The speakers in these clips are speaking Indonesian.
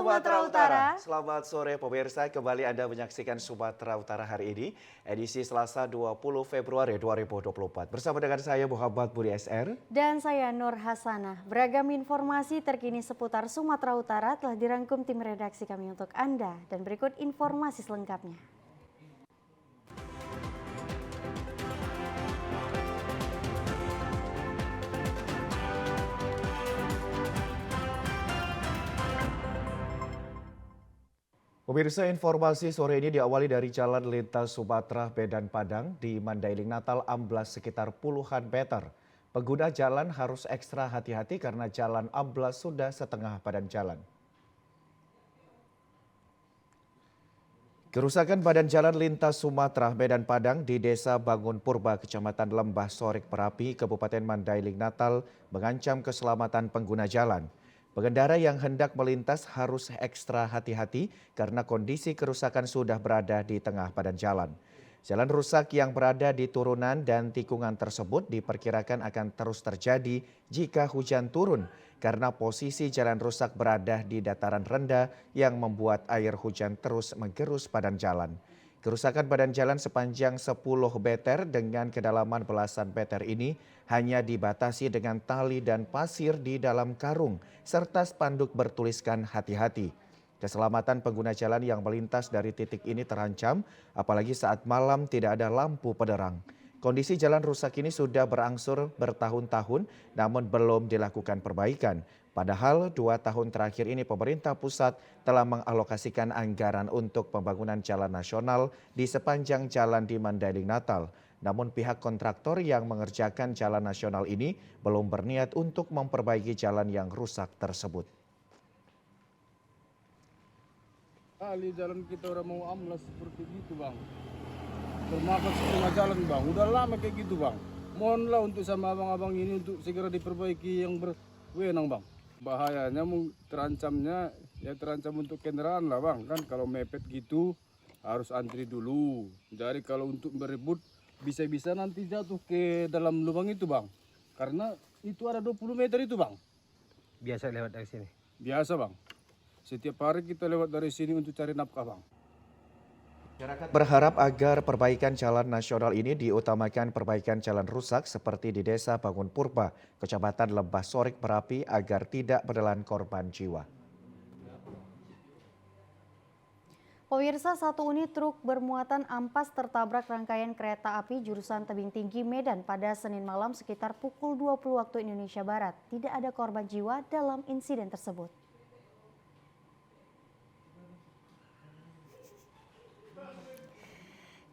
Sumatera Utara. Selamat sore pemirsa, kembali Anda menyaksikan Sumatera Utara hari ini, edisi Selasa 20 Februari 2024. Bersama dengan saya Muhammad Budi SR. Dan saya Nur Hasanah. Beragam informasi terkini seputar Sumatera Utara telah dirangkum tim redaksi kami untuk Anda. Dan berikut informasi selengkapnya. Pemirsa, informasi sore ini diawali dari Jalan Lintas Sumatera Medan Padang di Mandailing Natal amblas sekitar puluhan meter. Pengguna jalan harus ekstra hati-hati karena jalan amblas sudah setengah badan jalan. Kerusakan badan jalan lintas Sumatera Medan Padang di Desa Bangun Purba, Kecamatan Lembah Sorik Perapi, Kabupaten Mandailing Natal mengancam keselamatan pengguna jalan. Pengendara yang hendak melintas harus ekstra hati-hati karena kondisi kerusakan sudah berada di tengah badan jalan. Jalan rusak yang berada di turunan dan tikungan tersebut diperkirakan akan terus terjadi jika hujan turun karena posisi jalan rusak berada di dataran rendah yang membuat air hujan terus menggerus badan jalan. Kerusakan badan jalan sepanjang 10 meter dengan kedalaman belasan meter ini hanya dibatasi dengan tali dan pasir di dalam karung serta spanduk bertuliskan hati-hati. Keselamatan pengguna jalan yang melintas dari titik ini terancam, apalagi saat malam tidak ada lampu penerang. Kondisi jalan rusak ini sudah berangsur bertahun-tahun namun belum dilakukan perbaikan. Padahal 2 tahun terakhir ini pemerintah pusat telah mengalokasikan anggaran untuk pembangunan jalan nasional di sepanjang jalan di Mandailing Natal. Namun pihak kontraktor yang mengerjakan jalan nasional ini belum berniat untuk memperbaiki jalan yang rusak tersebut. Kali jalan kita orang mau amblas seperti itu bang. Termakan setengah jalan bang, udah lama kayak gitu bang. Mohonlah untuk sama abang-abang ini untuk segera diperbaiki yang berwenang bang. Bahayanya terancam untuk kendaraan lah bang, kan kalau mepet gitu harus antri dulu. Jadi kalau untuk berebut bisa-bisa nanti jatuh ke dalam lubang itu bang. Karena itu ada 20 meter itu bang. Biasa lewat dari sini? Biasa bang. Setiap hari kita lewat dari sini untuk cari nafkah bang. Masyarakat berharap agar perbaikan jalan nasional ini diutamakan perbaikan jalan rusak seperti di Desa Bangun Purba, Kecamatan Lembah Sorik Perapi agar tidak menelan korban jiwa. Pemirsa, satu unit truk bermuatan ampas tertabrak rangkaian kereta api jurusan Tebing Tinggi Medan pada Senin malam sekitar pukul 20 waktu Indonesia Barat. Tidak ada korban jiwa dalam insiden tersebut.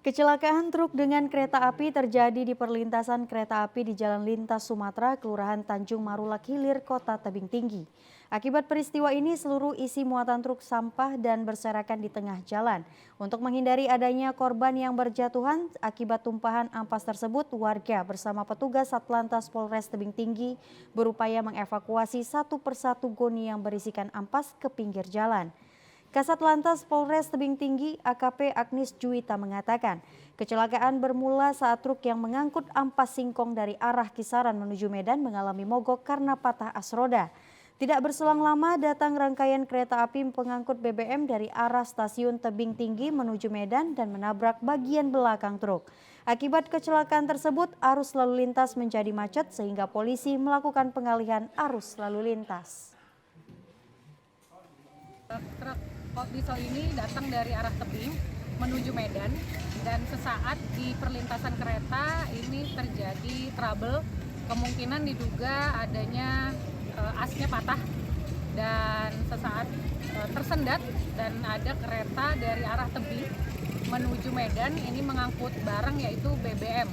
Kecelakaan truk dengan kereta api terjadi di perlintasan kereta api di Jalan Lintas Sumatera, Kelurahan Tanjung Marulak Hilir, Kota Tebing Tinggi. Akibat peristiwa ini, seluruh isi muatan truk sampah dan berserakan di tengah jalan. Untuk menghindari adanya korban yang berjatuhan akibat tumpahan ampas tersebut, warga bersama petugas Satlantas Polres Tebing Tinggi berupaya mengevakuasi satu persatu goni yang berisikan ampas ke pinggir jalan. Kasat Lantas Polres Tebing Tinggi AKP Agnis Juwita mengatakan kecelakaan bermula saat truk yang mengangkut ampas singkong dari arah Kisaran menuju Medan mengalami mogok karena patah as roda. Tidak berselang lama datang rangkaian kereta api pengangkut BBM dari arah stasiun Tebing Tinggi menuju Medan dan menabrak bagian belakang truk. Akibat kecelakaan tersebut arus lalu lintas menjadi macet sehingga polisi melakukan pengalihan arus lalu lintas. Truk Port Diesel ini datang dari arah Tebing menuju Medan dan sesaat di perlintasan kereta ini terjadi trouble, kemungkinan diduga adanya asnya patah dan sesaat tersendat dan ada kereta dari arah Tebing menuju Medan ini mengangkut barang yaitu BBM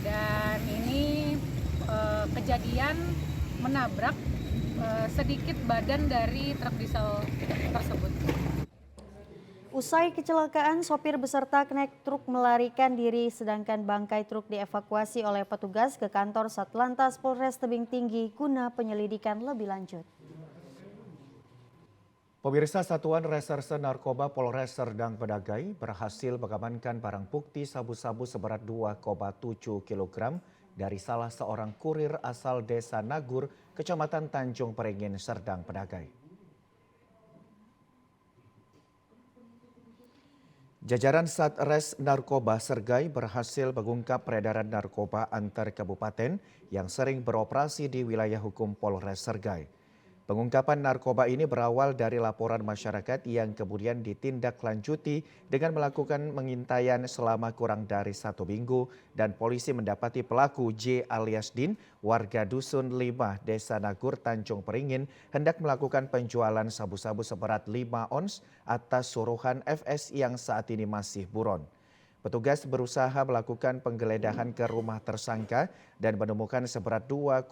dan ini kejadian menabrak sedikit badan dari truk diesel tersebut. Usai kecelakaan, sopir beserta knek truk melarikan diri sedangkan bangkai truk dievakuasi oleh petugas ke kantor Satlantas Polres Tebing Tinggi guna penyelidikan lebih lanjut. Pemirsa, Satuan Reserse Narkoba Polres Serdang Bedagai berhasil mengamankan barang bukti sabu-sabu seberat 2,7 kg dari salah seorang kurir asal Desa Nagur, Kecamatan Tanjung Peringin, Serdang Bedagai. Jajaran Satres Narkoba Sergai berhasil mengungkap peredaran narkoba antar kabupaten yang sering beroperasi di wilayah hukum Polres Sergai. Pengungkapan narkoba ini berawal dari laporan masyarakat yang kemudian ditindaklanjuti dengan melakukan pengintaian selama kurang dari 1 minggu dan polisi mendapati pelaku J alias Din, warga Dusun 5, Desa Nagur, Tanjung Peringin, hendak melakukan penjualan sabu-sabu seberat 5 ons atas suruhan FS yang saat ini masih buron. Petugas berusaha melakukan penggeledahan ke rumah tersangka dan menemukan seberat 2,2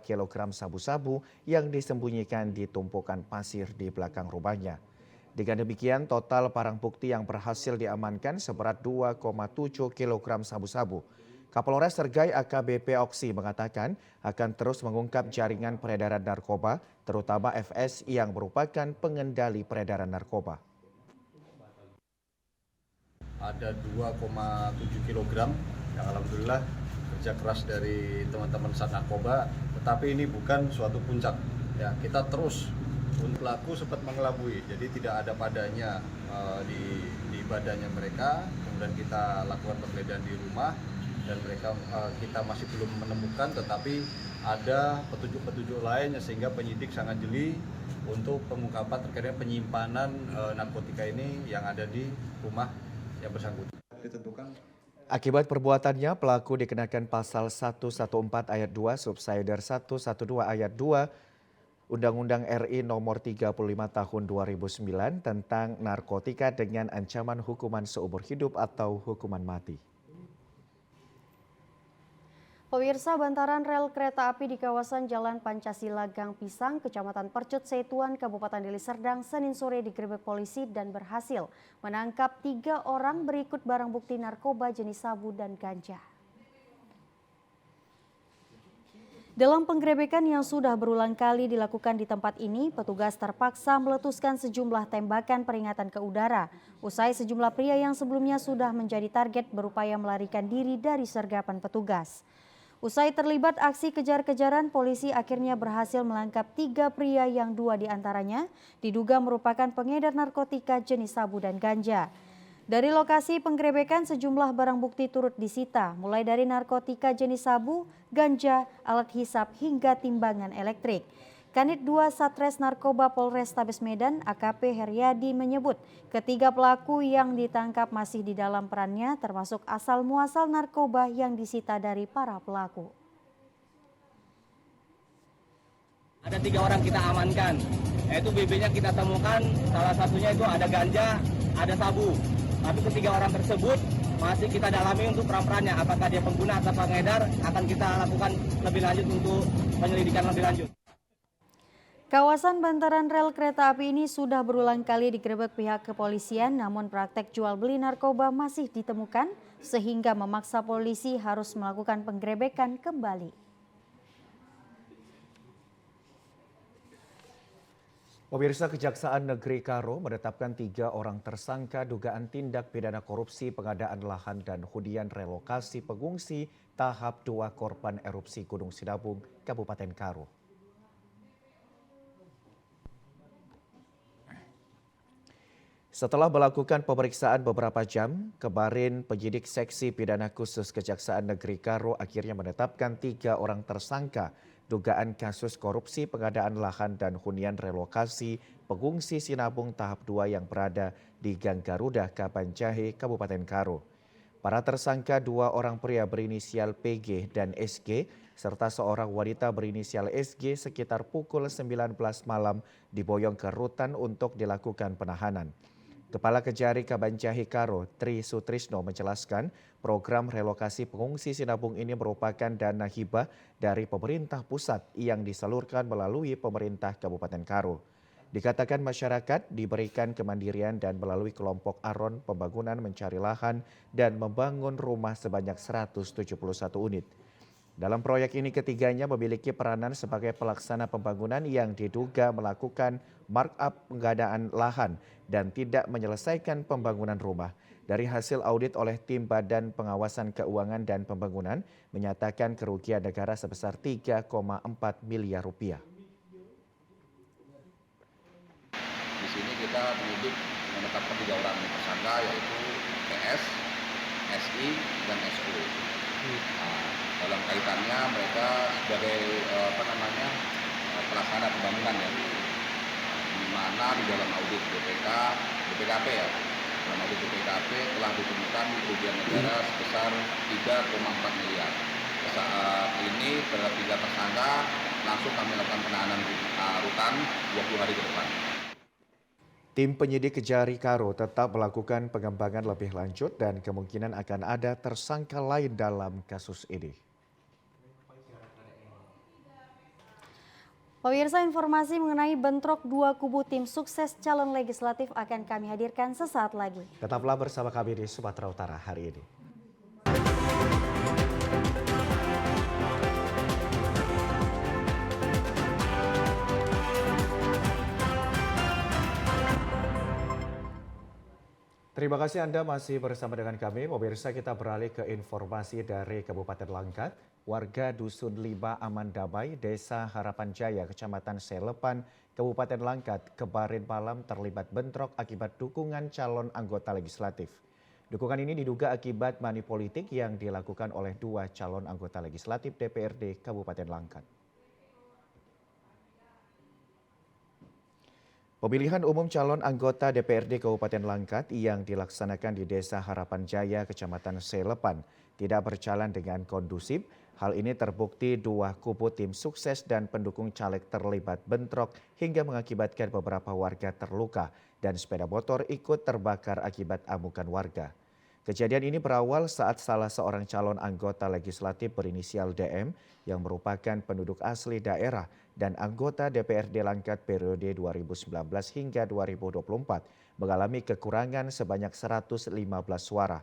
kg sabu-sabu yang disembunyikan di tumpukan pasir di belakang rumahnya. Dengan demikian, total barang bukti yang berhasil diamankan seberat 2,7 kg sabu-sabu. Kapolres Sergai AKBP Oksi mengatakan akan terus mengungkap jaringan peredaran narkoba, terutama FS yang merupakan pengendali peredaran narkoba. Ada 2,7 kg yang alhamdulillah kerja keras dari teman-teman Sat Narkoba, tetapi ini bukan suatu puncak. Ya, kita terus pelaku sempat mengelabui, jadi tidak ada padanya di badannya mereka. Kemudian kita lakukan penggeledahan di rumah dan mereka kita masih belum menemukan, tetapi ada petunjuk-petunjuk lainnya sehingga penyidik sangat jeli untuk pengungkapan terkait dengan penyimpanan narkotika ini yang ada di rumah yang bersangkutan. Akibat perbuatannya, pelaku dikenakan pasal 114 ayat 2 subsider 112 ayat 2 Undang-Undang RI nomor 35 tahun 2009 tentang narkotika dengan ancaman hukuman seumur hidup atau hukuman mati. Pemirsa, bantaran rel kereta api di kawasan Jalan Pancasila Gang Pisang, Kecamatan Percut Setuan, Kabupaten Deli Serdang, Senin sore digerebek polisi dan berhasil menangkap 3 orang berikut barang bukti narkoba jenis sabu dan ganja. Dalam penggerebekan yang sudah berulang kali dilakukan di tempat ini, petugas terpaksa meletuskan sejumlah tembakan peringatan ke udara. Usai sejumlah pria yang sebelumnya sudah menjadi target berupaya melarikan diri dari sergapan petugas. Usai terlibat aksi kejar-kejaran, polisi akhirnya berhasil menangkap 3 pria yang 2 diantaranya diduga merupakan pengedar narkotika jenis sabu dan ganja. Dari lokasi penggerebekan sejumlah barang bukti turut disita, mulai dari narkotika jenis sabu, ganja, alat hisap hingga timbangan elektrik. Kanit 2 Satres Narkoba Polrestabes Medan AKP Heryadi menyebut ketiga pelaku yang ditangkap masih di dalam perannya termasuk asal muasal narkoba yang disita dari para pelaku. Ada 3 orang kita amankan, yaitu BB-nya kita temukan salah satunya itu ada ganja, ada sabu. Tapi ketiga orang tersebut masih kita dalami untuk peran-perannya, apakah dia pengguna atau pengedar akan kita lakukan lebih lanjut untuk penyelidikan lebih lanjut. Kawasan bantaran rel kereta api ini sudah berulang kali digerebek pihak kepolisian, namun praktek jual beli narkoba masih ditemukan sehingga memaksa polisi harus melakukan penggerebekan kembali. Pemirsa, Kejaksaan Negeri Karo menetapkan 3 orang tersangka dugaan tindak pidana korupsi pengadaan lahan dan hunian relokasi pengungsi tahap 2 korban erupsi Gunung Sinabung, Kabupaten Karo. Setelah melakukan pemeriksaan beberapa jam, kemarin penyidik Seksi Pidana Khusus Kejaksaan Negeri Karo akhirnya menetapkan 3 orang tersangka dugaan kasus korupsi pengadaan lahan dan hunian relokasi pengungsi Sinabung tahap 2 yang berada di Gang Garuda, Kabanjahe, Kabupaten Karo. Para tersangka 2 orang pria berinisial PG dan SG serta seorang wanita berinisial SG sekitar pukul 19 malam diboyong ke rutan untuk dilakukan penahanan. Kepala Kejari Kabanjahe Karo, Tri Sutrisno menjelaskan program relokasi pengungsi Sinabung ini merupakan dana hibah dari pemerintah pusat yang disalurkan melalui pemerintah Kabupaten Karo. Dikatakan masyarakat diberikan kemandirian dan melalui kelompok ARON pembangunan mencari lahan dan membangun rumah sebanyak 171 unit. Dalam proyek ini ketiganya memiliki peranan sebagai pelaksana pembangunan yang diduga melakukan markup pengadaan lahan dan tidak menyelesaikan pembangunan rumah. Dari hasil audit oleh tim Badan Pengawasan Keuangan dan Pembangunan menyatakan kerugian negara sebesar 3,4 miliar rupiah. Di sini kita penyidik menetapkan 3 orang tersangka, yaitu S, SI, dan SO. Nah, dalam kaitannya mereka sebagai pelaksana pembangunan ya, di mana di dalam audit BPKP ya, dalam audit BPKP telah ditemukan kerugian negara sebesar 3,4 miliar. Saat ini terhadap 3 tersangka langsung kami lakukan penahanan rutan 20 hari ke depan. Tim penyidik Kejari Karo tetap melakukan pengembangan lebih lanjut dan kemungkinan akan ada tersangka lain dalam kasus ini. Pemirsa, informasi mengenai bentrok dua kubu tim sukses calon legislatif akan kami hadirkan sesaat lagi. Tetaplah bersama kami di Sumatera Utara hari ini. Terima kasih Anda masih bersama dengan kami. Pemirsa, kita beralih ke informasi dari Kabupaten Langkat. Warga Dusun 5 Aman Damai, Desa Harapan Jaya, Kecamatan Selepan, Kabupaten Langkat, kemarin malam terlibat bentrok akibat dukungan calon anggota legislatif. Dukungan ini diduga akibat money politik yang dilakukan oleh 2 calon anggota legislatif DPRD Kabupaten Langkat. Pemilihan umum calon anggota DPRD Kabupaten Langkat yang dilaksanakan di Desa Harapan Jaya, Kecamatan Selepan, tidak berjalan dengan kondusif. Hal ini terbukti 2 kubu tim sukses dan pendukung caleg terlibat bentrok hingga mengakibatkan beberapa warga terluka dan sepeda motor ikut terbakar akibat amukan warga. Kejadian ini berawal saat salah seorang calon anggota legislatif berinisial DM yang merupakan penduduk asli daerah dan anggota DPRD Langkat periode 2019 hingga 2024 mengalami kekurangan sebanyak 115 suara.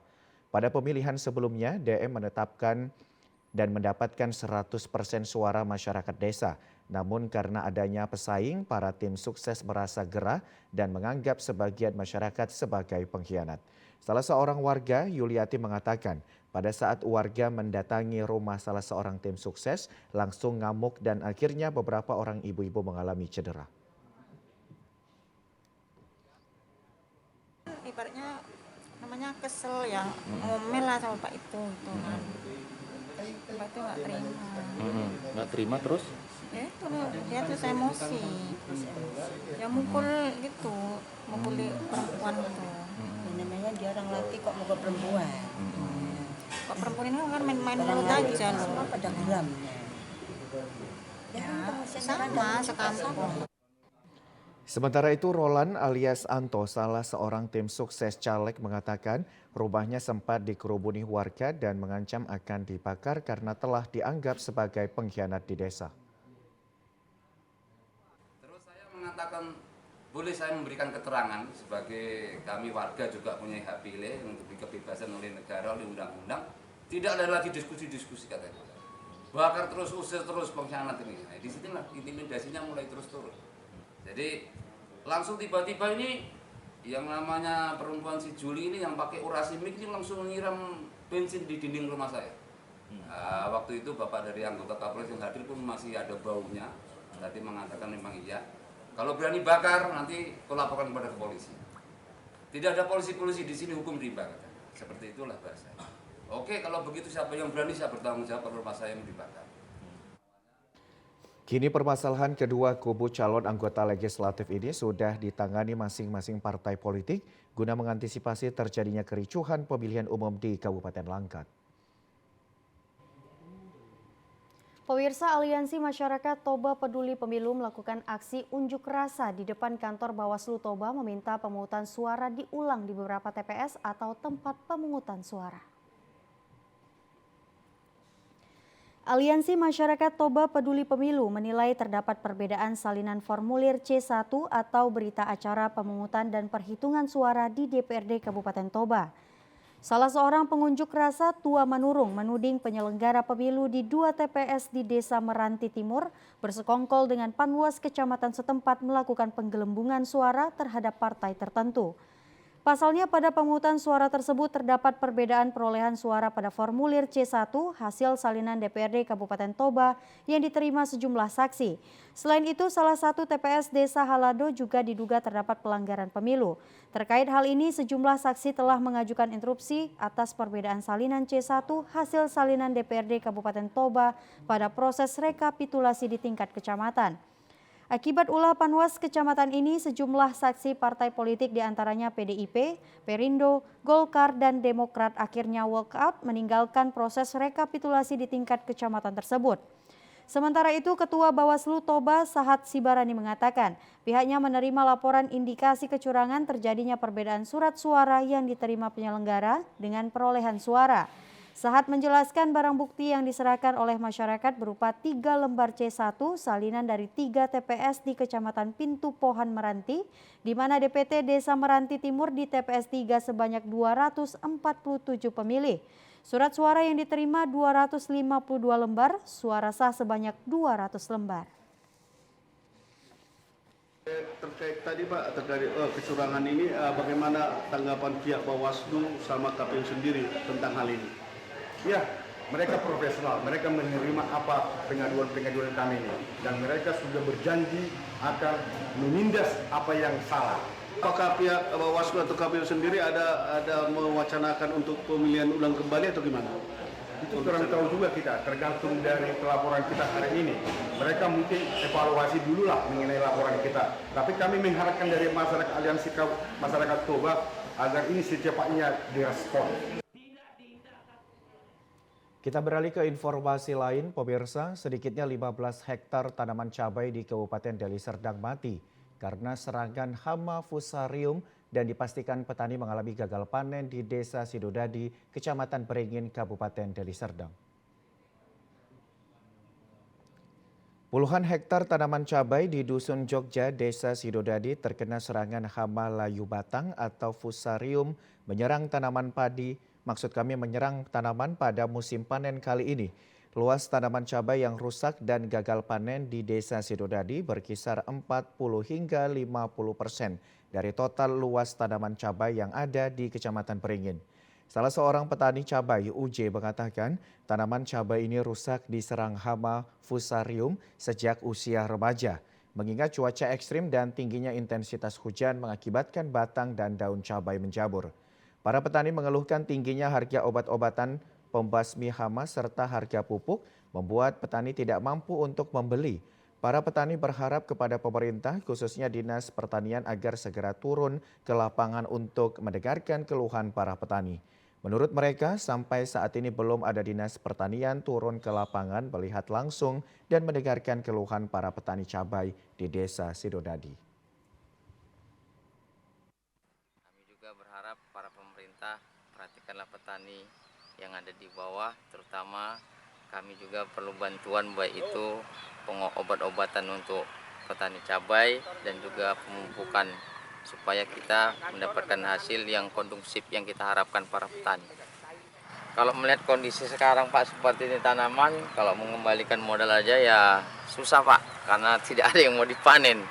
Pada pemilihan sebelumnya, DM menetapkan dan mendapatkan 100% suara masyarakat desa. Namun karena adanya pesaing, para tim sukses merasa gerah dan menganggap sebagian masyarakat sebagai pengkhianat. Salah seorang warga, Yuliati, mengatakan pada saat warga mendatangi rumah salah seorang tim sukses, langsung ngamuk dan akhirnya beberapa orang ibu-ibu mengalami cedera. Ibaratnya namanya kesel ya, ngomel lah sama Pak itu gitu kan. Pak itu nggak terima. Nggak terima terus? Ya itu dia terus emosi. Ya mukul gitu, mukuli perempuan gitu. Namanya dia orang laki kok mukul perempuan. Kok perempuan ini kan main-main mulut aja loh. Semua pada geram. Ya sama sekampung. Sementara itu, Roland alias Anto, salah seorang tim sukses caleg, mengatakan rumahnya sempat dikerubuni warga dan mengancam akan dibakar karena telah dianggap sebagai pengkhianat di desa. Terus saya mengatakan, boleh saya memberikan keterangan sebagai kami warga juga punya hak pilih untuk dikebebasan oleh negara, oleh undang-undang. Tidak ada lagi diskusi-diskusi katanya. Bakar terus, usir terus pengkhianat ini. Nah, di sini intimidasinya mulai terus turun. Jadi langsung tiba-tiba ini yang namanya perempuan si Juli ini yang pakai urasi mic ini langsung nyiram bensin di dinding rumah saya. Nah, waktu itu bapak dari anggota Kapolres yang hadir pun masih ada baunya. Tadi mengatakan memang iya. Kalau berani bakar nanti kau laporkan kepada polisi. Tidak ada polisi-polisi di sini, hukum rimba katanya. Seperti itulah bahasanya. Oke, kalau begitu siapa yang berani saya bertanggung jawab kalau rumah saya yang dibakar. Kini permasalahan kedua kubu calon anggota legislatif ini sudah ditangani masing-masing partai politik guna mengantisipasi terjadinya kericuhan pemilihan umum di Kabupaten Langkat. Pemirsa, Aliansi Masyarakat Toba Peduli Pemilu melakukan aksi unjuk rasa di depan kantor Bawaslu Toba meminta pemungutan suara diulang di beberapa TPS atau tempat pemungutan suara. Aliansi Masyarakat Toba Peduli Pemilu menilai terdapat perbedaan salinan formulir C1 atau berita acara pemungutan dan perhitungan suara di DPRD Kabupaten Toba. Salah seorang pengunjuk rasa, Tua Manurung, menuding penyelenggara pemilu di 2 TPS di Desa Meranti Timur bersekongkol dengan Panwas kecamatan setempat melakukan penggelembungan suara terhadap partai tertentu. Pasalnya pada pemungutan suara tersebut terdapat perbedaan perolehan suara pada formulir C1 hasil salinan DPRD Kabupaten Toba yang diterima sejumlah saksi. Selain itu, salah satu TPS Desa Halado juga diduga terdapat pelanggaran pemilu. Terkait hal ini, sejumlah saksi telah mengajukan interupsi atas perbedaan salinan C1 hasil salinan DPRD Kabupaten Toba pada proses rekapitulasi di tingkat kecamatan. Akibat ulah panwas kecamatan ini, sejumlah saksi partai politik diantaranya PDIP, Perindo, Golkar, dan Demokrat akhirnya walkout meninggalkan proses rekapitulasi di tingkat kecamatan tersebut. Sementara itu, Ketua Bawaslu Toba Sahat Sibarani mengatakan pihaknya menerima laporan indikasi kecurangan terjadinya perbedaan surat suara yang diterima penyelenggara dengan perolehan suara. Sahat menjelaskan barang bukti yang diserahkan oleh masyarakat berupa 3 lembar C1 salinan dari 3 TPS di Kecamatan Pintu Pohan Meranti, di mana DPT Desa Meranti Timur di TPS 3 sebanyak 247 pemilih. Surat suara yang diterima 252 lembar, suara sah sebanyak 200 lembar. Terkait tadi Pak, terkait kecurangan ini, bagaimana tanggapan pihak Bawaslu sama KPU sendiri tentang hal ini? Ya, mereka profesional, mereka menerima apa pengaduan-pengaduan kami ini, dan mereka sudah berjanji akan menindas apa yang salah. Apakah pihak Bawaslu atau KPU sendiri ada mewacanakan untuk pemilihan ulang kembali atau gimana? Itu kurang tahu juga kita, tergantung dari pelaporan kita hari ini. Mereka mungkin evaluasi dulu lah mengenai laporan kita. Tapi kami mengharapkan dari masyarakat Aliansi Masyarakat Toba agar ini secepatnya direspon. Kita beralih ke informasi lain, pemirsa. Sedikitnya 15 hektar tanaman cabai di Kabupaten Deli Serdang mati karena serangan hama fusarium dan dipastikan petani mengalami gagal panen di Desa Sidodadi, Kecamatan Beringin, Kabupaten Deli Serdang. Puluhan hektar tanaman cabai di Dusun Jogja, Desa Sidodadi terkena serangan hama layu batang atau fusarium menyerang tanaman padi. Maksud kami menyerang tanaman pada musim panen kali ini. Luas tanaman cabai yang rusak dan gagal panen di Desa Sidodadi berkisar 40 hingga 50% dari total luas tanaman cabai yang ada di Kecamatan Beringin. Salah seorang petani cabai, UJ, mengatakan tanaman cabai ini rusak diserang hama fusarium sejak usia remaja. Mengingat cuaca ekstrim dan tingginya intensitas hujan mengakibatkan batang dan daun cabai menjabur. Para petani mengeluhkan tingginya harga obat-obatan pembasmi hama serta harga pupuk membuat petani tidak mampu untuk membeli. Para petani berharap kepada pemerintah khususnya Dinas Pertanian agar segera turun ke lapangan untuk mendengarkan keluhan para petani. Menurut mereka sampai saat ini belum ada Dinas Pertanian turun ke lapangan melihat langsung dan mendengarkan keluhan para petani cabai di Desa Sidodadi. Kami juga berharap para pemerintah perhatikanlah petani yang ada di bawah, terutama kami juga perlu bantuan baik itu obat-obatan untuk petani cabai dan juga pemupukan supaya kita mendapatkan hasil yang kondusif yang kita harapkan para petani. Kalau melihat kondisi sekarang Pak seperti ini tanaman, kalau mengembalikan modal aja ya susah Pak, karena tidak ada yang mau dipanen.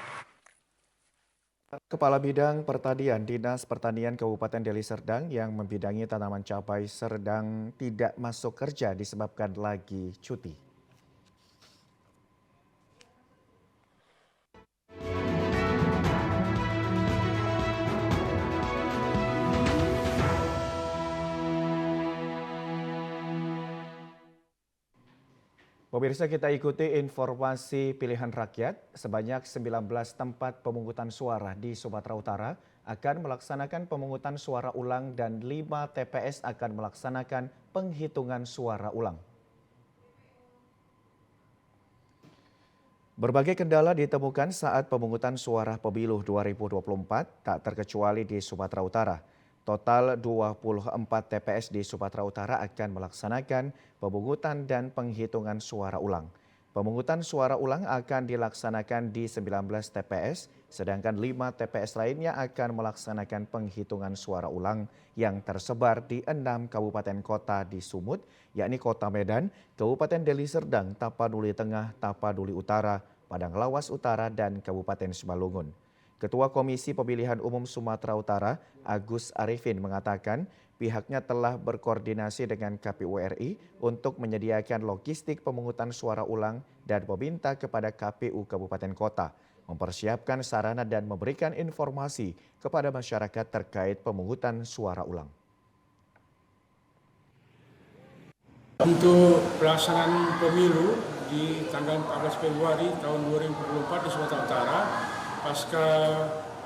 Kepala Bidang Pertanian Dinas Pertanian Kabupaten Deli Serdang yang membidangi tanaman cabai Serdang tidak masuk kerja disebabkan lagi cuti. Pemirsa, kita ikuti informasi pilihan rakyat. Sebanyak 19 tempat pemungutan suara di Sumatera Utara akan melaksanakan pemungutan suara ulang dan 5 TPS akan melaksanakan penghitungan suara ulang. Berbagai kendala ditemukan saat pemungutan suara pemilu 2024, tak terkecuali di Sumatera Utara. Total 24 TPS di Sumatera Utara akan melaksanakan pemungutan dan penghitungan suara ulang. Pemungutan suara ulang akan dilaksanakan di 19 TPS, sedangkan 5 TPS lainnya akan melaksanakan penghitungan suara ulang yang tersebar di 6 kabupaten kota di Sumut, yakni Kota Medan, Kabupaten Deli Serdang, Tapanuli Tengah, Tapanuli Utara, Padang Lawas Utara, dan Kabupaten Simalungun. Ketua Komisi Pemilihan Umum Sumatera Utara, Agus Arifin, mengatakan pihaknya telah berkoordinasi dengan KPU RI untuk menyediakan logistik pemungutan suara ulang dan meminta kepada KPU Kabupaten Kota mempersiapkan sarana dan memberikan informasi kepada masyarakat terkait pemungutan suara ulang. Untuk pelaksanaan pemilu di tanggal 14 Februari tahun 2024 di Sumatera Utara, pasca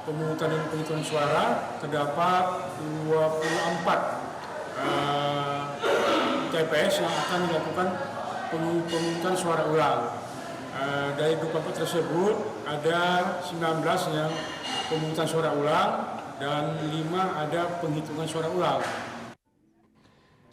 pemungutan dan penghitungan suara terdapat 24 TPS yang akan dilakukan pemungutan suara ulang. Dari 24 tersebut ada 19 yang pemungutan suara ulang dan 5 ada penghitungan suara ulang.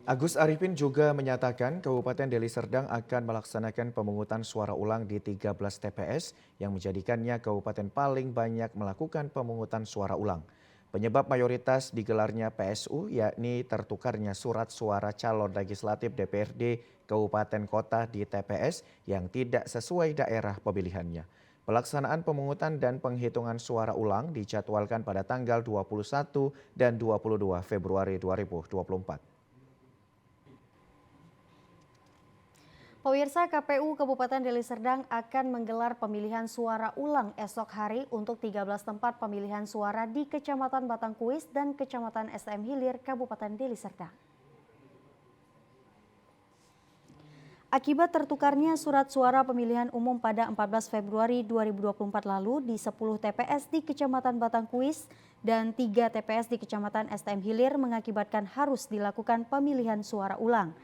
Agus Arifin juga menyatakan Kabupaten Deli Serdang akan melaksanakan pemungutan suara ulang di 13 TPS yang menjadikannya kabupaten paling banyak melakukan pemungutan suara ulang. Penyebab mayoritas digelarnya PSU yakni tertukarnya surat suara calon legislatif DPRD Kabupaten Kota di TPS yang tidak sesuai daerah pemilihannya. Pelaksanaan pemungutan dan penghitungan suara ulang dijadwalkan pada tanggal 21 dan 22 Februari 2024. Pemirsa, KPU Kabupaten Deli Serdang akan menggelar pemilihan suara ulang esok hari untuk 13 tempat pemilihan suara di Kecamatan Batangkuis dan Kecamatan STM Hilir, Kabupaten Deli Serdang. Akibat tertukarnya surat suara pemilihan umum pada 14 Februari 2024 lalu di 10 TPS di Kecamatan Batangkuis dan 3 TPS di Kecamatan STM Hilir mengakibatkan harus dilakukan pemilihan suara ulang.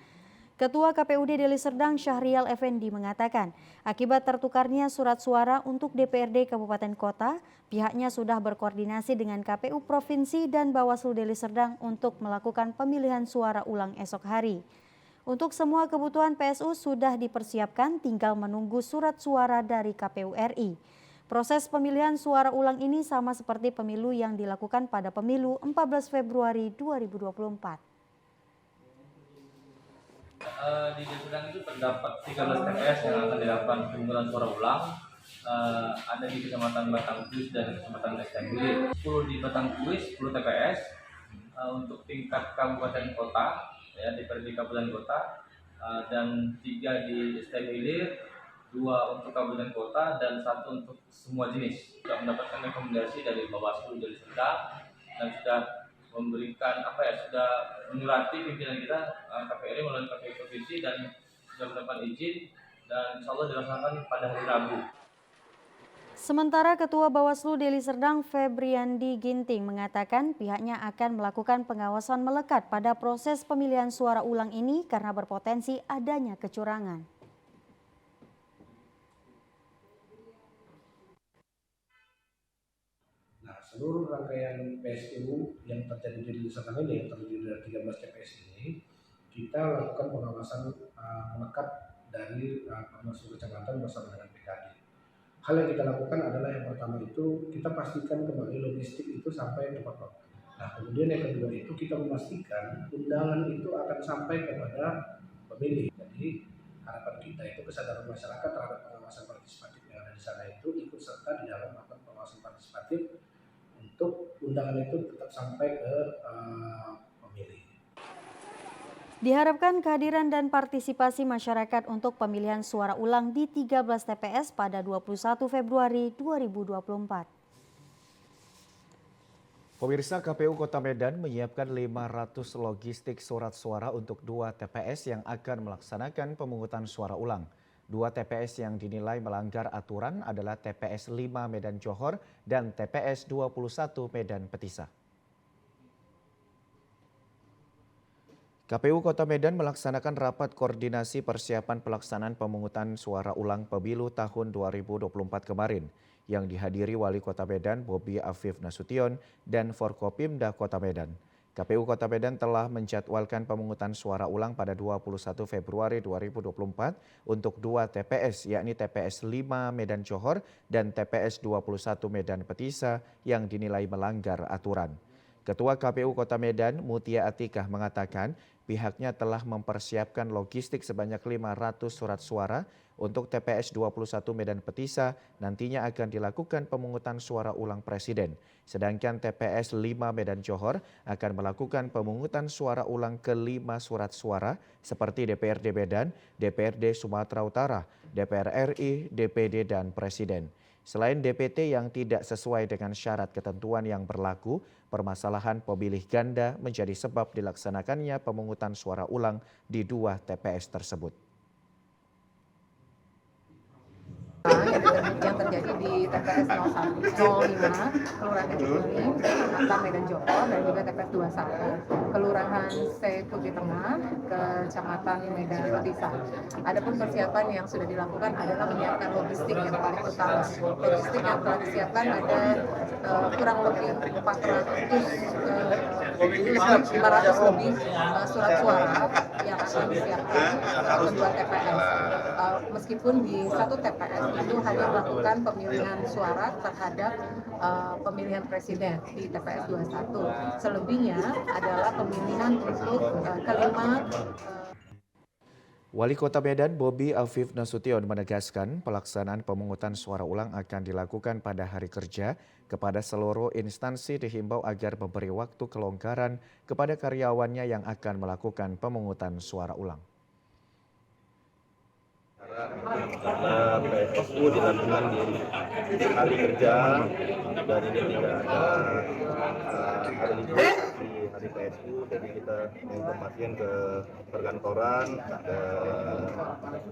Ketua KPUD Deli Serdang Syahrial Effendi mengatakan, akibat tertukarnya surat suara untuk DPRD Kabupaten Kota, pihaknya sudah berkoordinasi dengan KPU Provinsi dan Bawaslu Deli Serdang untuk melakukan pemilihan suara ulang esok hari. Untuk semua kebutuhan PSU sudah dipersiapkan, tinggal menunggu surat suara dari KPU RI. Proses pemilihan suara ulang ini sama seperti pemilu yang dilakukan pada pemilu 14 Februari 2024. Di Deli Serdang itu terdapat 13 TPS yang akan dilakukan pemungutan suara ulang. Ada di Kecamatan Batangkuis dan Kecamatan STM Hilir. 10 di Batangkuis, 10 TPS untuk tingkat kabupaten kota, ya DPRD kabupaten kota, dan 3 di STM Hilir, 2 untuk kabupaten kota dan 1 untuk semua jenis. Sudah mendapatkan rekomendasi dari Bawaslu Deli Serdang dan sudah memberikan sudah menyurati pimpinan kita KPRI melalui KPU Provinsi dan sudah mendapat izin dan insya Allah dilaksanakan pada hari Rabu. Sementara Ketua Bawaslu Deli Serdang Febriandi Ginting mengatakan pihaknya akan melakukan pengawasan melekat pada proses pemilihan suara ulang ini karena berpotensi adanya kecurangan. Seluruh rangkaian PSU yang terjadi di Deli Serdang ini, yang terdiri dari 13 TPS ini, kita lakukan pengawasan melekat dari Bawaslu Kecamatan bersama dengan PKD. Hal yang kita lakukan adalah yang pertama itu kita pastikan kembali logistik itu sampai tepat waktu. Nah, kemudian yang kedua itu kita memastikan undangan itu akan sampai kepada pemilih. Jadi harapan kita itu kesadaran masyarakat terhadap pengawasan partisipatif yang ada di sana itu ikut serta di dalam melakukan pengawasan partisipatif untuk undangan itu tetap sampai ke pemilih. Diharapkan kehadiran dan partisipasi masyarakat untuk pemilihan suara ulang di 13 TPS pada 21 Februari 2024. Pemirsa, KPU Kota Medan menyiapkan 500 logistik surat suara untuk 2 TPS yang akan melaksanakan pemungutan suara ulang. 2 TPS yang dinilai melanggar aturan adalah TPS 5 Medan Johor dan TPS 21 Medan Petisa. KPU Kota Medan melaksanakan rapat koordinasi persiapan pelaksanaan pemungutan suara ulang pemilu tahun 2024 kemarin yang dihadiri Wali Kota Medan Bobi Afif Nasution dan Forkopimda Kota Medan. KPU Kota Medan telah menjadwalkan pemungutan suara ulang pada 21 Februari 2024 untuk 2 TPS yakni TPS 5 Medan Johor dan TPS 21 Medan Petisa yang dinilai melanggar aturan. Ketua KPU Kota Medan, Mutia Atikah mengatakan pihaknya telah mempersiapkan logistik sebanyak 500 surat suara untuk TPS 21 Medan Petisa nantinya akan dilakukan pemungutan suara ulang presiden. Sedangkan TPS 5 Medan Johor akan melakukan pemungutan suara ulang ke-5 surat suara seperti DPRD Medan, DPRD Sumatera Utara, DPR RI, DPD, dan Presiden. Selain DPT yang tidak sesuai dengan syarat ketentuan yang berlaku, permasalahan pemilih ganda menjadi sebab dilaksanakannya pemungutan suara ulang di 2 TPS tersebut. Yang terjadi di TPS 05 Kelurahan Kecimaring, Kecamatan Medan Johor, dan juga TPS 21 Kelurahan Sekuti Tengah, Kecamatan Medan Petisa. Adapun persiapan yang sudah dilakukan adalah menyiapkan logistik yang paling utama. Logistik yang telah disiapkan ada kurang lebih 500 lebih surat suara yang akan disiapkan ke 2 TPS. Meskipun di 1 TPS itu hanya melakukan pemilihan suara terhadap pemilihan presiden di TPS 21. Selebihnya adalah pemilihan untuk kelima. Wali Kota Medan Bobi Afif Nasution menegaskan pelaksanaan pemungutan suara ulang akan dilakukan pada hari kerja. Kepada seluruh instansi dihimbau agar memberi waktu kelonggaran kepada karyawannya yang akan melakukan pemungutan suara ulang. Karena PSU dilakukan di hari kerja dan ini tidak ada hari libur di hari PSU, jadi kita menginformasikan ke perkantoran, ke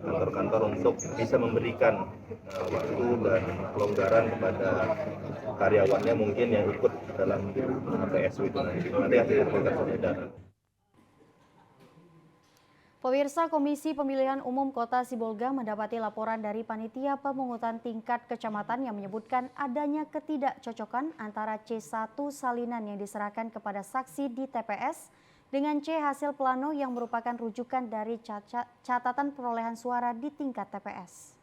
kantor-kantor untuk bisa memberikan waktu dan kelonggaran kepada karyawannya mungkin yang ikut dalam PSU itu nanti hasil pemungutan. Pemirsa, Komisi Pemilihan Umum Kota Sibolga mendapati laporan dari panitia pemungutan tingkat kecamatan yang menyebutkan adanya ketidakcocokan antara C1 salinan yang diserahkan kepada saksi di TPS dengan C hasil plano yang merupakan rujukan dari catatan perolehan suara di tingkat TPS.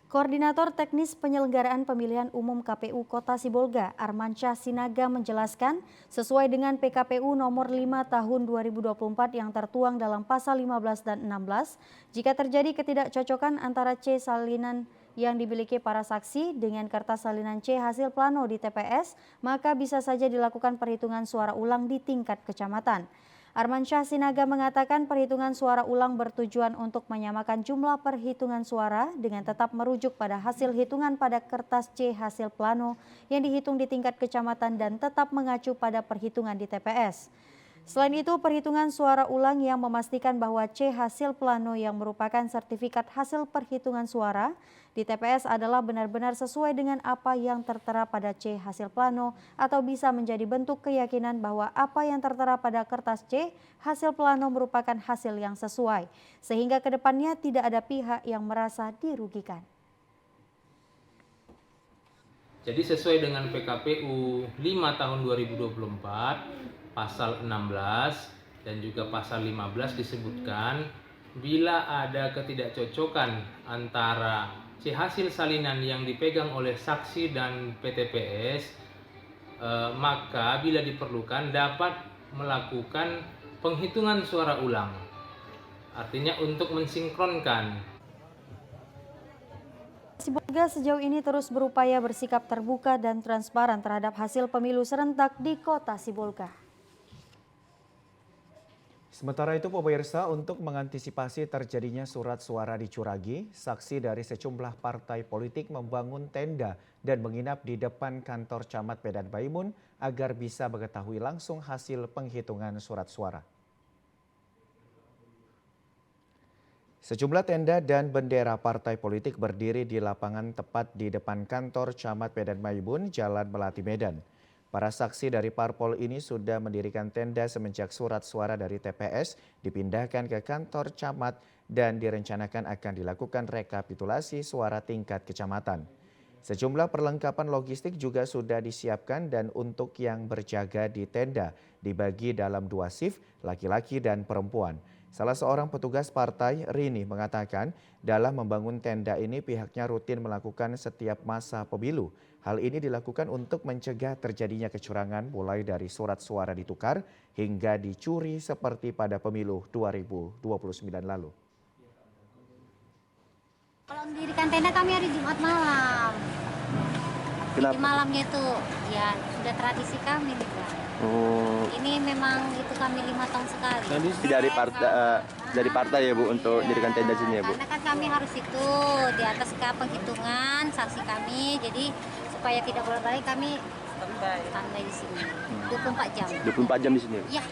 Koordinator Teknis Penyelenggaraan Pemilihan Umum KPU Kota Sibolga, Armansyah Sinaga menjelaskan, sesuai dengan PKPU nomor 5 tahun 2024 yang tertuang dalam pasal 15 dan 16, jika terjadi ketidakcocokan antara C salinan yang dimiliki para saksi dengan kertas salinan C hasil plano di TPS, maka bisa saja dilakukan perhitungan suara ulang di tingkat kecamatan. Armansyah Sinaga mengatakan perhitungan suara ulang bertujuan untuk menyamakan jumlah perhitungan suara dengan tetap merujuk pada hasil hitungan pada kertas C hasil plano yang dihitung di tingkat kecamatan dan tetap mengacu pada perhitungan di TPS. Selain itu, perhitungan suara ulang yang memastikan bahwa C hasil plano yang merupakan sertifikat hasil perhitungan suara di TPS adalah benar-benar sesuai dengan apa yang tertera pada C hasil plano atau bisa menjadi bentuk keyakinan bahwa apa yang tertera pada kertas C hasil plano merupakan hasil yang sesuai, sehingga kedepannya tidak ada pihak yang merasa dirugikan. Jadi sesuai dengan PKPU 5 tahun 2024, Pasal 16 dan juga pasal 15 disebutkan bila ada ketidakcocokan antara C hasil salinan yang dipegang oleh saksi dan PTPS, maka bila diperlukan dapat melakukan penghitungan suara ulang. Artinya untuk mensinkronkan. Sibolga sejauh ini terus berupaya bersikap terbuka dan transparan terhadap hasil pemilu serentak di Kota Sibolga. Sementara itu pemirsa, untuk mengantisipasi terjadinya surat suara dicuragi, saksi dari sejumlah partai politik membangun tenda dan menginap di depan kantor Camat Medan Maimun agar bisa mengetahui langsung hasil penghitungan surat suara. Sejumlah tenda dan bendera partai politik berdiri di lapangan tepat di depan kantor Camat Medan Maimun, Jalan Melati Medan. Para saksi dari parpol ini sudah mendirikan tenda semenjak surat suara dari TPS dipindahkan ke kantor camat dan direncanakan akan dilakukan rekapitulasi suara tingkat kecamatan. Sejumlah perlengkapan logistik juga sudah disiapkan dan untuk yang berjaga di tenda dibagi dalam 2 shift, laki-laki dan perempuan. Salah seorang petugas partai, Rini, mengatakan dalam membangun tenda ini pihaknya rutin melakukan setiap masa pemilu. Hal ini dilakukan untuk mencegah terjadinya kecurangan mulai dari surat suara ditukar hingga dicuri seperti pada pemilu 2029 lalu. Kalau mendirikan tenda kami hari Jumat malam. Kenapa? Jadi malamnya itu ya sudah tradisi kami nih Pak. Ini memang itu kami 5 tahun sekali. Dari partai ya Bu untuk dirikan tenda sini ya Bu? Karena kan kami harus itu di atas penghitungan saksi kami, jadi supaya tidak bolak-balik kami standby di sini 24 jam. 24 jam di sini? Iya.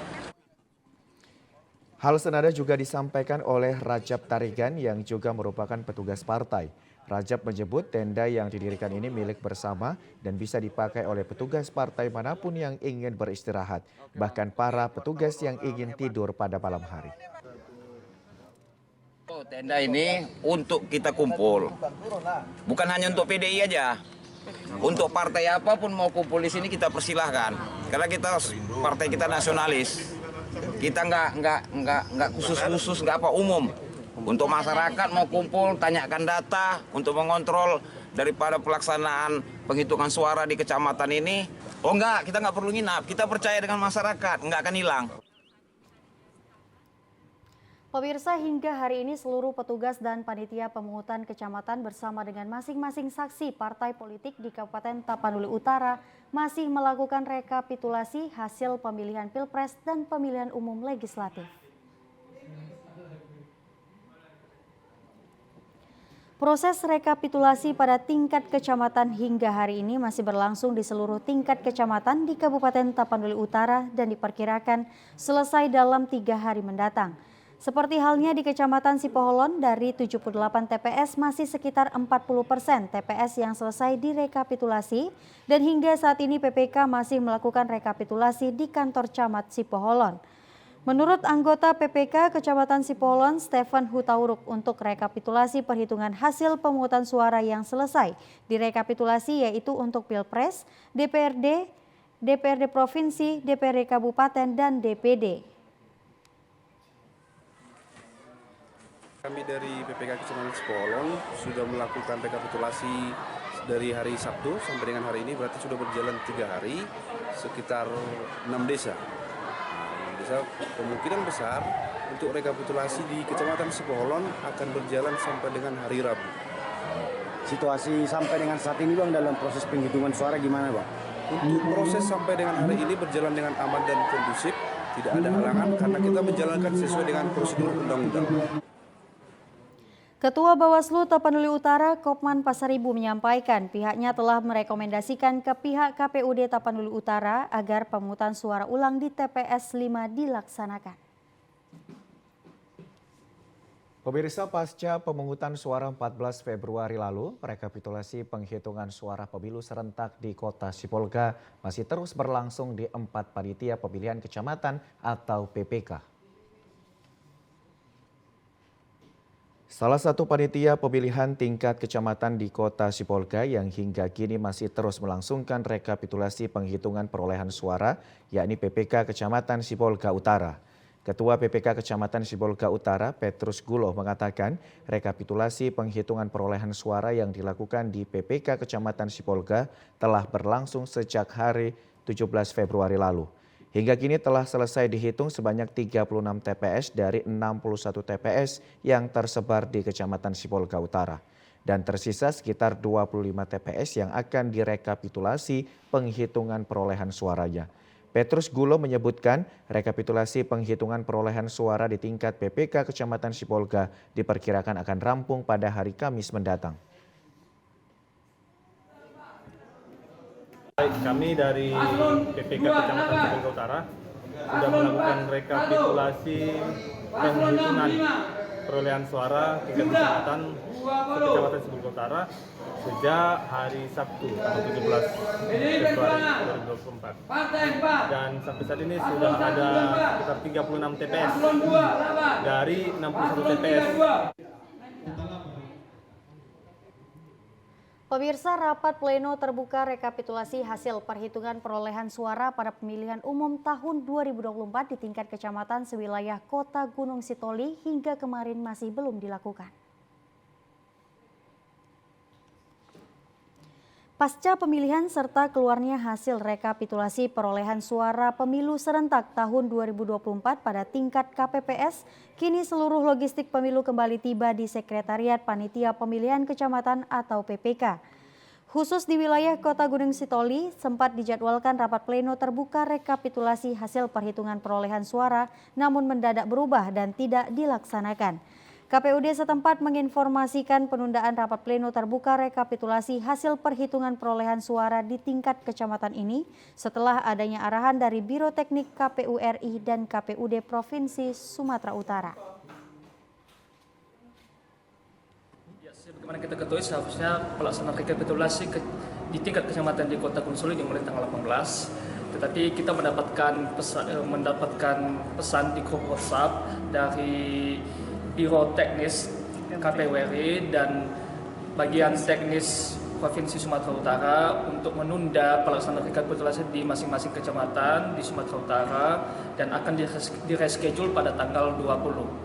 Hal senada juga disampaikan oleh Rajab Tarigan yang juga merupakan petugas partai. Rajab menyebut tenda yang didirikan ini milik bersama dan bisa dipakai oleh petugas partai manapun yang ingin beristirahat, bahkan para petugas yang ingin tidur pada malam hari. Tenda ini untuk kita kumpul, bukan hanya untuk PDI aja. Untuk partai apapun mau kumpul di sini kita persilahkan, karena partai kita nasionalis. Kita nggak khusus nggak apa umum. Untuk masyarakat mau kumpul, tanyakan data untuk mengontrol daripada pelaksanaan penghitungan suara di kecamatan ini. Oh enggak, kita nggak perlu nginap. Kita percaya dengan masyarakat, nggak akan hilang. Pemirsa, hingga hari ini seluruh petugas dan panitia pemungutan kecamatan bersama dengan masing-masing saksi partai politik di Kabupaten Tapanuli Utara masih melakukan rekapitulasi hasil pemilihan Pilpres dan pemilihan umum legislatif. Proses rekapitulasi pada tingkat kecamatan hingga hari ini masih berlangsung di seluruh tingkat kecamatan di Kabupaten Tapanuli Utara dan diperkirakan selesai dalam 3 hari mendatang. Seperti halnya di Kecamatan Sipoholon, dari 78 TPS masih sekitar 40% TPS yang selesai direkapitulasi dan hingga saat ini PPK masih melakukan rekapitulasi di kantor Camat Sipoholon. Menurut anggota PPK Kecamatan Sipoholon, Stephen Hutauruk, untuk rekapitulasi perhitungan hasil pemungutan suara yang selesai direkapitulasi yaitu untuk Pilpres, DPRD, DPRD Provinsi, DPRD Kabupaten, dan DPD. Kami dari PPK Kecamatan Sipoholon sudah melakukan rekapitulasi dari hari Sabtu sampai dengan hari ini, berarti sudah berjalan 3 hari, sekitar 6 desa. Kemungkinan besar untuk rekapitulasi di Kecamatan Sipoholon akan berjalan sampai dengan hari Rabu. Situasi sampai dengan saat ini Bang dalam proses penghitungan suara gimana Bang? Untuk proses sampai dengan hari ini berjalan dengan aman dan kondusif, tidak ada halangan karena kita menjalankan sesuai dengan prosedur undang-undang. Ketua Bawaslu Tapanuli Utara, Kopman Pasaribu, menyampaikan pihaknya telah merekomendasikan ke pihak KPUD Tapanuli Utara agar pemungutan suara ulang di TPS 5 dilaksanakan. Pemirsa, pasca pemungutan suara 14 Februari lalu, rekapitulasi penghitungan suara pemilu serentak di Kota Sipolga masih terus berlangsung di 4 panitia pemilihan kecamatan atau PPK. Salah satu panitia pemilihan tingkat kecamatan di Kota Sipolga yang hingga kini masih terus melangsungkan rekapitulasi penghitungan perolehan suara, yakni PPK Kecamatan Sipolga Utara. Ketua PPK Kecamatan Sipolga Utara, Petrus Guloh, mengatakan rekapitulasi penghitungan perolehan suara yang dilakukan di PPK Kecamatan Sipolga telah berlangsung sejak hari 17 Februari lalu. Hingga kini telah selesai dihitung sebanyak 36 TPS dari 61 TPS yang tersebar di Kecamatan Sipolga Utara. Dan tersisa sekitar 25 TPS yang akan direkapitulasi penghitungan perolehan suaranya. Petrus Gulo menyebutkan rekapitulasi penghitungan perolehan suara di tingkat PPK Kecamatan Sipolga diperkirakan akan rampung pada hari Kamis mendatang. Kami dari PPK Kecamatan Sipolga Utara sudah melakukan rekapitulasi penghitungan perolehan suara tingkat kecamatan Kecamatan Sipolga Utara sejak hari Sabtu tanggal 17 Februari 2024. Dan sampai saat ini sudah ada sekitar 36 TPS dari 61 TPS. Pemirsa, rapat pleno terbuka rekapitulasi hasil perhitungan perolehan suara pada pemilihan umum tahun 2024 di tingkat kecamatan sewilayah Kota Gunung Sitoli hingga kemarin masih belum dilakukan. Pasca pemilihan serta keluarnya hasil rekapitulasi perolehan suara pemilu serentak tahun 2024 pada tingkat KPPS, kini seluruh logistik pemilu kembali tiba di Sekretariat Panitia Pemilihan Kecamatan atau PPK. Khusus di wilayah Kota Gunung Sitoli, sempat dijadwalkan rapat pleno terbuka rekapitulasi hasil perhitungan perolehan suara, namun mendadak berubah dan tidak dilaksanakan. KPUD setempat menginformasikan penundaan rapat pleno terbuka rekapitulasi hasil perhitungan perolehan suara di tingkat kecamatan ini setelah adanya arahan dari Biro Teknik KPU RI dan KPUD Provinsi Sumatera Utara. Ya, sebagaimana kita ketahui seharusnya pelaksanaan rekapitulasi di tingkat kecamatan di Kota Gunung Sitoli dimulai tanggal 18. Tetapi kita mendapatkan pesan di grup WhatsApp dari Biro Teknis KPU RI dan bagian teknis Provinsi Sumatera Utara untuk menunda pelaksanaan rekapitulasi di masing-masing kecamatan di Sumatera Utara dan akan direschedule pada tanggal 20.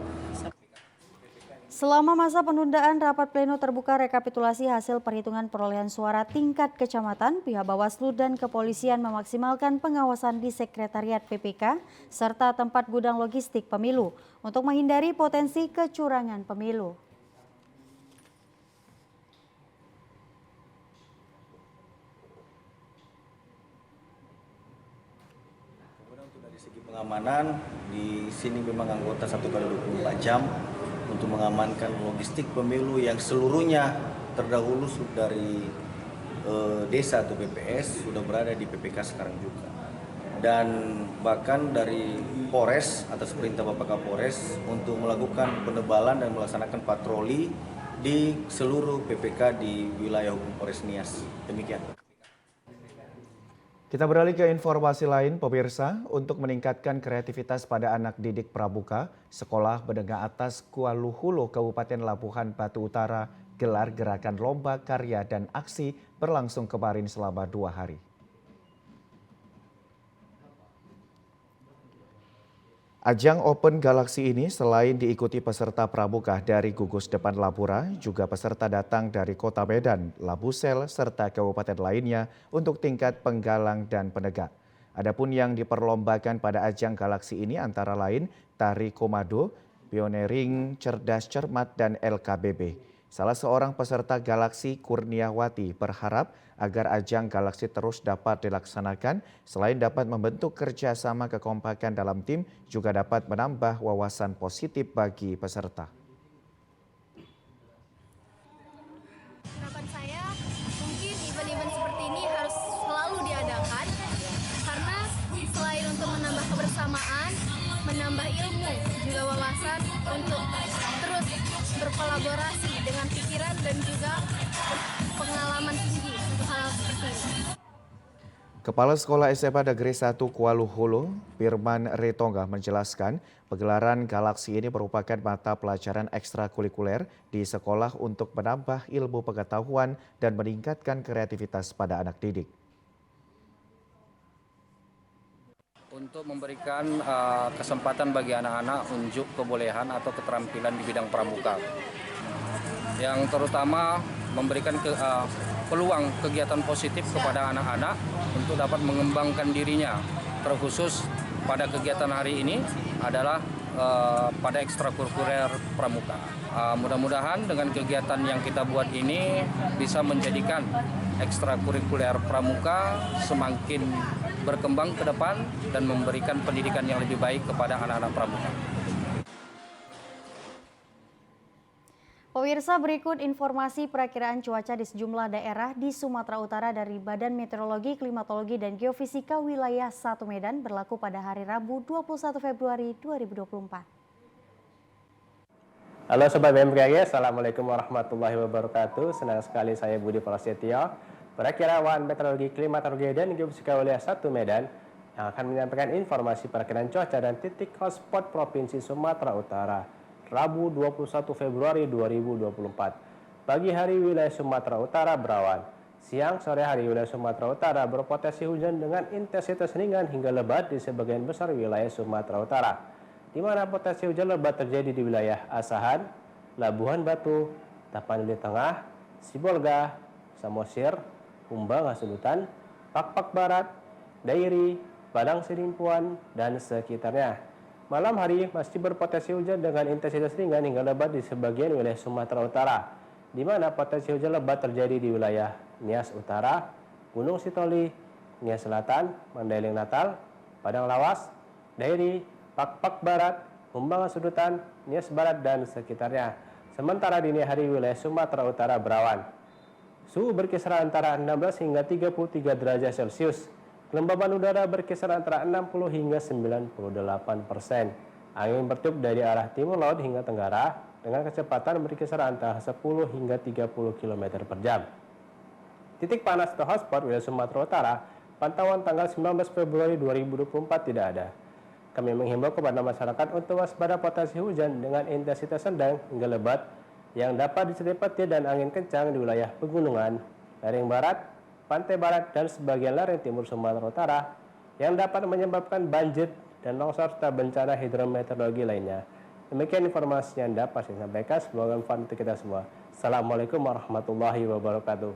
Selama masa penundaan rapat pleno terbuka rekapitulasi hasil perhitungan perolehan suara tingkat kecamatan, pihak Bawaslu dan kepolisian memaksimalkan pengawasan di Sekretariat PPK serta tempat gudang logistik pemilu untuk menghindari potensi kecurangan pemilu. Kemudian untuk dari segi pengamanan, di sini memang anggota 1 kali 24 jam untuk mengamankan logistik pemilu yang seluruhnya terdahulu dari desa atau PPS sudah berada di PPK sekarang juga. Dan bahkan dari Polres atas perintah Bapak Kapolres untuk melakukan penebalan dan melaksanakan patroli di seluruh PPK di wilayah hukum Polres Nias. Demikian. Kita beralih ke informasi lain, pemirsa. Untuk meningkatkan kreativitas pada anak didik pramuka, Sekolah Menengah Atas Kualuhulu Kabupaten Labuhan Batu Utara gelar gerakan lomba karya dan aksi berlangsung kemarin selama 2 hari. Ajang Open Galaxy ini selain diikuti peserta pramuka dari gugus depan Labura, juga peserta datang dari Kota Medan, Labusel, serta kabupaten lainnya untuk tingkat penggalang dan penegak. Adapun yang diperlombakan pada ajang Galaxy ini antara lain tari komado, pioneering, cerdas cermat, dan LKBB. Salah seorang peserta Galaxy, Kurniawati, berharap agar ajang Galaxy terus dapat dilaksanakan, selain dapat membentuk kerjasama kekompakan dalam tim, juga dapat menambah wawasan positif bagi peserta. Harapan saya mungkin event-event seperti ini harus selalu diadakan, karena selain untuk menambah kebersamaan, menambah ilmu, juga wawasan untuk terus berkolaborasi dengan pikiran dan juga pengalaman tinggi untuk hal seperti ini. Kepala Sekolah SMA Negeri 1 Kualuhulu, Firman Retonga menjelaskan pegelaran Galaxy ini merupakan mata pelajaran ekstrakurikuler di sekolah untuk menambah ilmu pengetahuan dan meningkatkan kreativitas pada anak didik. Untuk memberikan kesempatan bagi anak-anak unjuk kebolehan atau keterampilan di bidang pramuka. Yang terutama memberikan peluang kegiatan positif kepada anak-anak untuk dapat mengembangkan dirinya. Terkhusus pada kegiatan hari ini adalah pada ekstrakurikuler pramuka. Mudah-mudahan dengan kegiatan yang kita buat ini bisa menjadikan ekstrakurikuler pramuka semakin berkembang ke depan dan memberikan pendidikan yang lebih baik kepada anak-anak pramuka. Pemirsa, berikut informasi perakiraan cuaca di sejumlah daerah di Sumatera Utara dari Badan Meteorologi, Klimatologi, dan Geofisika Wilayah 1 Medan berlaku pada hari Rabu 21 Februari 2024. Halo Sobat BMKG, Assalamualaikum warahmatullahi wabarakatuh. Senang sekali saya Budi Prasetyo, perakirawan Meteorologi, Klimatologi, dan Geofisika Wilayah 1 Medan yang akan menyampaikan informasi perakiraan cuaca dan titik hotspot Provinsi Sumatera Utara Rabu 21 Februari 2024. Pagi hari wilayah Sumatera Utara berawan. Siang sore hari wilayah Sumatera Utara berpotensi hujan dengan intensitas ringan hingga lebat di sebagian besar wilayah Sumatera Utara, di mana potensi hujan lebat terjadi di wilayah Asahan, Labuhan Batu, Tapanuli Tengah, Sibolga, Samosir, Humbang Hasudutan, Pakpak Barat, Dairi, Padang Sidimpuan, dan sekitarnya. Malam hari masih berpotensi hujan dengan intensitas ringan hingga lebat di sebagian wilayah Sumatera Utara, di mana potensi hujan lebat terjadi di wilayah Nias Utara, Gunung Sitoli, Nias Selatan, Mandailing Natal, Padang Lawas, Dairi, Pakpak Barat, Humbang Hasudutan, Nias Barat, dan sekitarnya. Sementara dini hari wilayah Sumatera Utara berawan. Suhu berkisar antara 16 hingga 33 derajat Celcius. Kelembaban udara berkisar antara 60 hingga 98%. Angin bertiup dari arah timur laut hingga tenggara dengan kecepatan berkisar antara 10 hingga 30 km per jam. Titik panas atau hotspot wilayah Sumatera Utara, pantauan tanggal 19 Februari 2024 tidak ada. Kami menghimbau kepada masyarakat untuk waspada potensi hujan dengan intensitas sedang hingga lebat yang dapat disertai petir dan angin kencang di wilayah pegunungan, lereng barat, pantai barat, dan sebagian lereng timur Sumatera Utara yang dapat menyebabkan banjir dan longsor serta bencana hidrometeorologi lainnya. Demikian informasi yang dapat saya sampaikan. Semoga bermanfaat untuk kita semua. Assalamualaikum warahmatullahi wabarakatuh.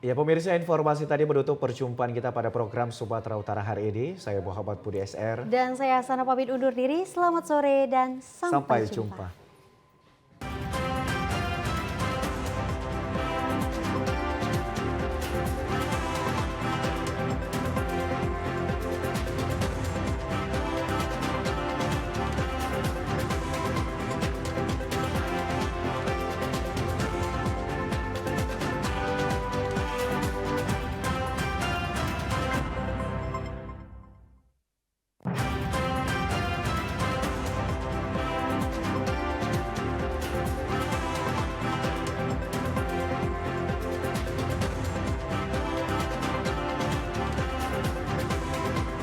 Ya pemirsa, informasi tadi menutup perjumpaan kita pada program Sumatera Utara hari ini. Saya Muhammad Budi SR. Dan saya Asana pamit undur diri. Selamat sore dan sampai jumpa.